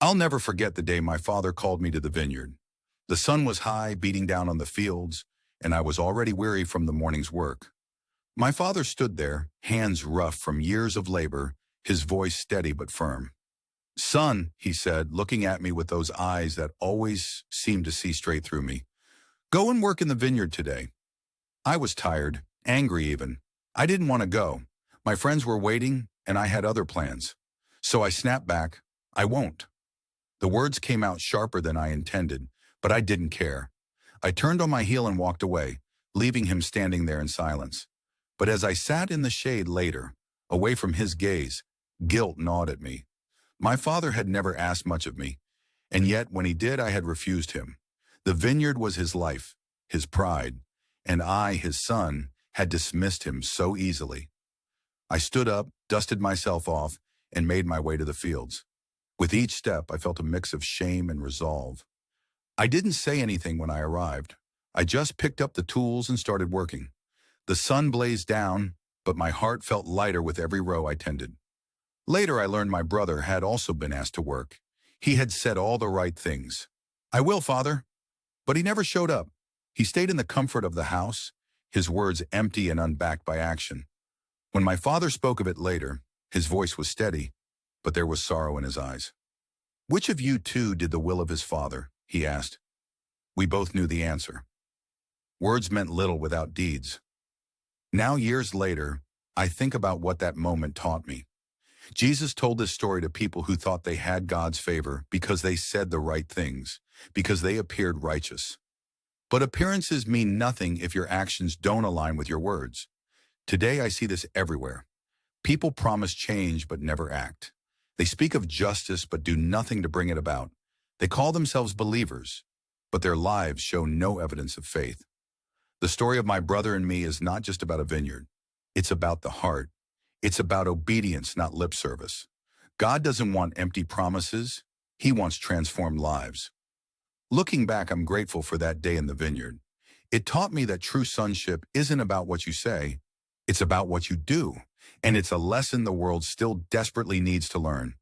I'll never forget the day my father called me to the vineyard. The sun was high, beating down on the fields, and I was already weary from the morning's work. My father stood there, hands rough from years of labor, his voice steady but firm. "Son," he said, looking at me with those eyes that always seemed to see straight through me, "go and work in the vineyard today." I was tired, angry even. I didn't want to go. My friends were waiting, and I had other plans. So I snapped back, "I won't." The words came out sharper than I intended, but I didn't care. I turned on my heel and walked away, leaving him standing there in silence. But as I sat in the shade later, away from his gaze, guilt gnawed at me. My father had never asked much of me, and yet when he did, I had refused him. The vineyard was his life, his pride, and I, his son, had dismissed him so easily. I stood up, dusted myself off, and made my way to the fields. With each step, I felt a mix of shame and resolve. I didn't say anything when I arrived. I just picked up the tools and started working. The sun blazed down, but my heart felt lighter with every row I tended. Later, I learned my brother had also been asked to work. He had said all the right things. "I will, Father." But he never showed up. He stayed in the comfort of the house, his words empty and unbacked by action. When my father spoke of it later, his voice was steady, but there was sorrow in his eyes. "Which of you two did the will of his father?" he asked. We both knew the answer. Words meant little without deeds. Now, years later, I think about what that moment taught me. Jesus told this story to people who thought they had God's favor because they said the right things, because they appeared righteous. But appearances mean nothing if your actions don't align with your words. Today, I see this everywhere. People promise change but never act. They speak of justice but do nothing to bring it about. They call themselves believers, but their lives show no evidence of faith. The story of my brother and me is not just about a vineyard. It's about the heart. It's about obedience, not lip service. God doesn't want empty promises. He wants transformed lives. Looking back, I'm grateful for that day in the vineyard. It taught me that true sonship isn't about what you say. It's about what you do. And it's a lesson the world still desperately needs to learn.